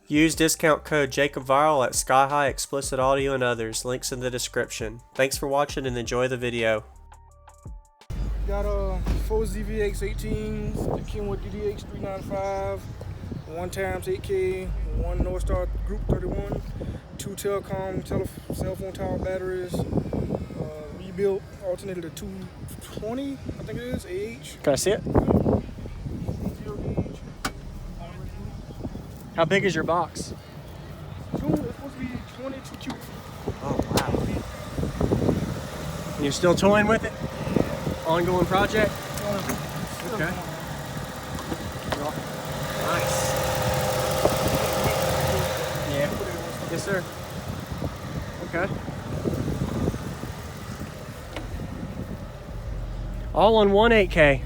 Use discount code JacobViral at Sky High Explicit Audio and others. Links in the description. Thanks for watching and enjoy the video. Got 4 ZVX 18s, the Kenwood DDX 395, 1 Taramps 8K, 1 Northstar Group 31, 2 Telcom cell phone tower batteries, rebuilt alternator to 220, I think it is, AH. Can I see it? How big is your box? It's supposed to be 22 cubes. Oh, wow. And you're still toying with it? Ongoing project? Okay. Nice. Yeah. Yes, sir. Okay. All on one 8K.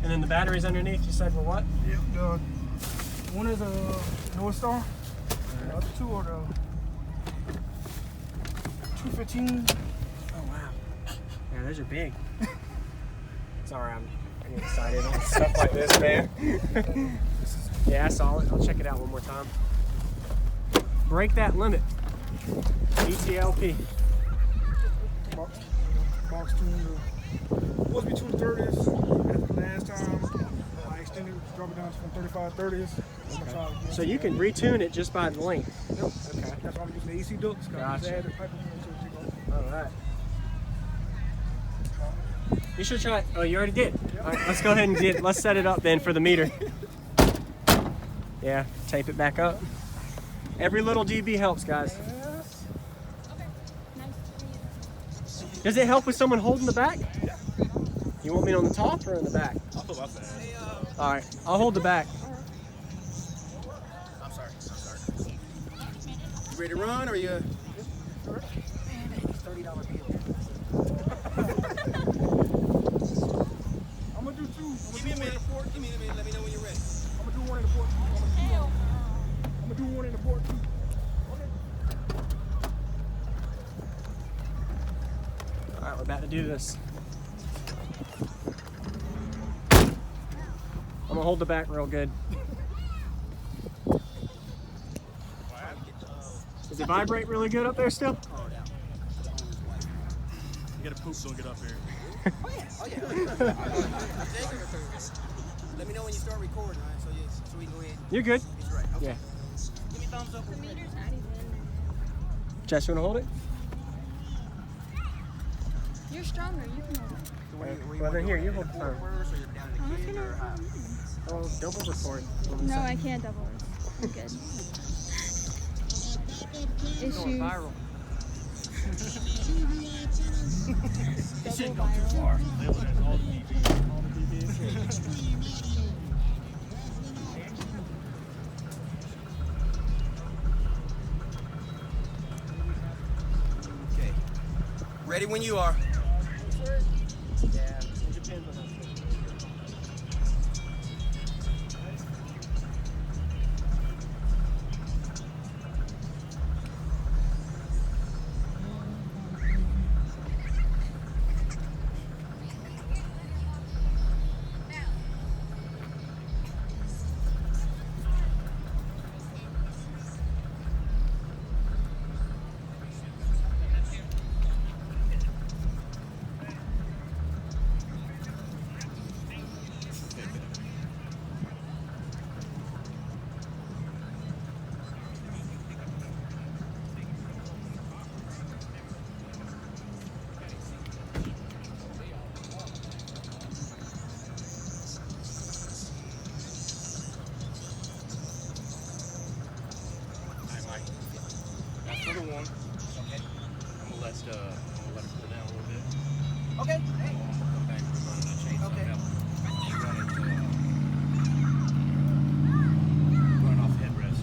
And then the batteries underneath, you said were what? Yep. One is a Northstar. The other two are the 215. Oh wow. Yeah, those are big. Sorry, I'm getting excited on stuff like this, man. Yeah, I saw it. I'll check it out one more time. Break that limit. ETLP. Box tune. Supposed to be 230s. As the last time, I extended, dropped it down from 35 30s. Okay. So you can retune it just by the length. Yep. Okay. That's why I'm using the AC ducts. Gotcha. All right. You should try it. Oh, you already did. Yep. All right, let's go ahead and let's set it up then for the meter. Yeah, tape it back up. Every little dB helps, guys. Yes. Okay. Nice to meet you. Does it help with someone holding the back? Yeah. You want me on the top or in the back? I'll put my back. All right, I'll hold the back. I'm sorry. You ready to run or you? Man, $30 bill. I'm gonna do two. Give me a minute. Give me a minute. Let me know when you're ready. I'm gonna do one in the port. I'm gonna do one in the port too. All right, we're about to do this. I'm gonna hold the back real good. Does it vibrate really good up there still? You gotta poop, don't get up here. Oh yeah. Let me know when you start recording, all right? So we can go ahead. You're good. It's right. Okay. Yeah. Give me a thumbs up. The meter's not even. Jess, you wanna hold it? You're stronger. You can hold it. Well, then here, you hold the phone. First, or you're down in the I'm just kid, gonna. or how? Oh, double record. No, I can't double it. I'm good. Issues. Viral. It shouldn't go too far. All the Okay. Ready when you are. Yeah, it depends on us. one. Okay. I'm gonna let it cool down a little bit. Okay. Hey. Come back and run the chainsaw. Okay. You run it, run it off the headrest.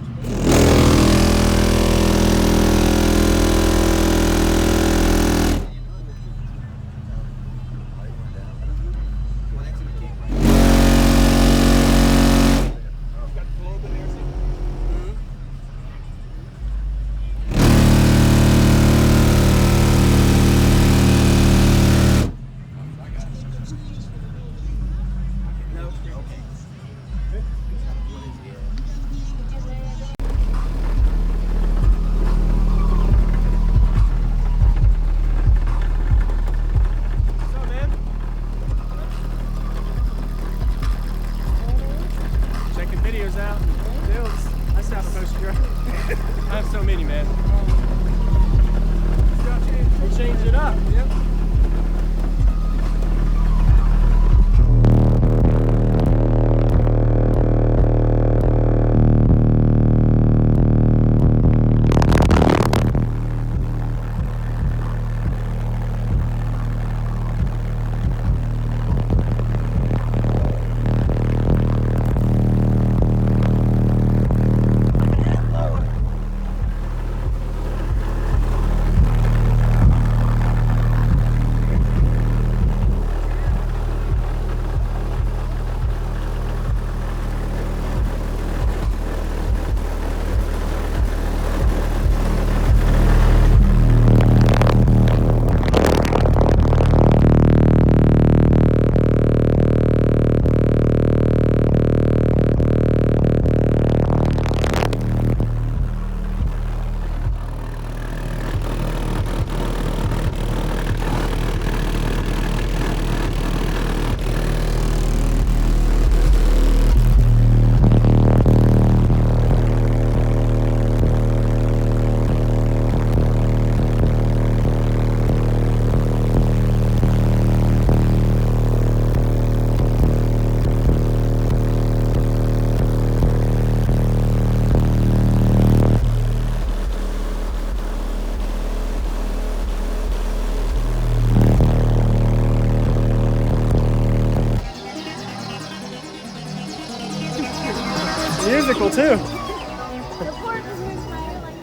musical too. The port just moves my hair like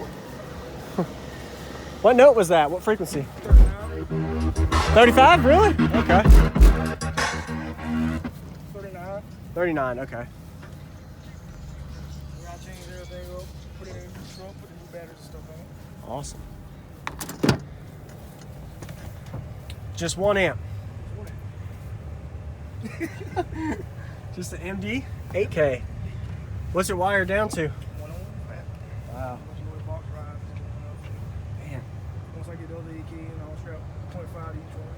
this. What note was that? What frequency? 35? Really? Okay. 39. 39, okay. We gotta change everything up, put it in a new truck, put the new batteries and stuff in it. Awesome. Just 1 amp. Just an MD? 8K. What's it wired down to? 101. Wow. Box drive. Man. Once I get the other 8K in, I'll strap 0.5 to each one.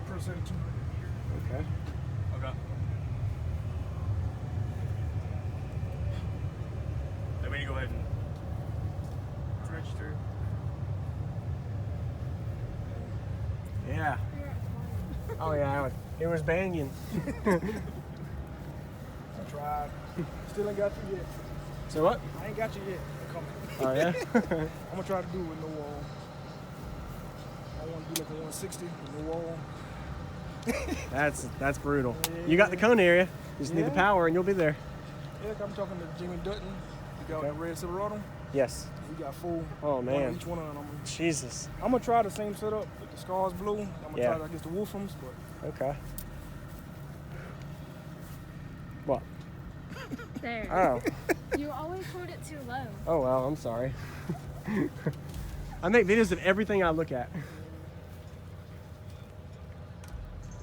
Per set of 2. Okay. Okay. Then we need to go ahead and Register. Yeah. Oh yeah, it was banging. I tried. Still ain't got you yet. So what? I ain't got you yet. I'm coming. Oh yeah? I'm gonna try to do it with no wall. I want to do like a 160 with no wall. That's brutal. You got the cone area. You just need the power and you'll be there. Yeah, I'm talking to Jimmy Dutton. You got the red Silverado. Yes. We got 4. Oh man. Each one of them. Jesus. I'm gonna try the same setup with the Skars blue. I'm gonna Yeah. try, I guess, the Wolframs, but Okay. What? There. Oh. You always hold it too low. Oh well, I'm sorry. I make videos of everything I look at.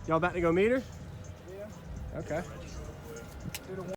Y'all about to go meter? yeah. Okay. Did a one.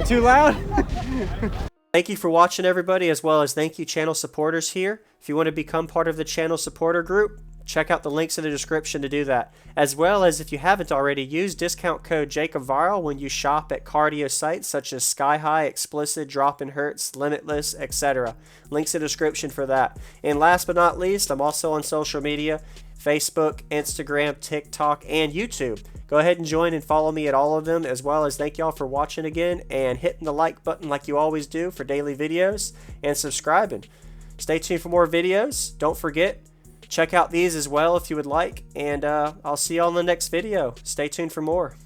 Too loud? Thank you for watching, everybody, as well as thank you channel supporters here. If you want to become part of the channel supporter group, check out the links in the description to do that. As well as, if you haven't already, use discount code JacobViral when you shop at cardio sites such as Sky High, Explicit, Drop-In Hertz, Limitless, etc. Links in the description for that. And last but not least, I'm also on social media, Facebook, Instagram, TikTok, and YouTube. Go ahead and join and follow me at all of them, as well as thank y'all for watching again and hitting the like button like you always do for daily videos and subscribing. Stay tuned for more videos. Don't forget, check out these as well if you would like, and I'll see you all in the next video. Stay tuned for more.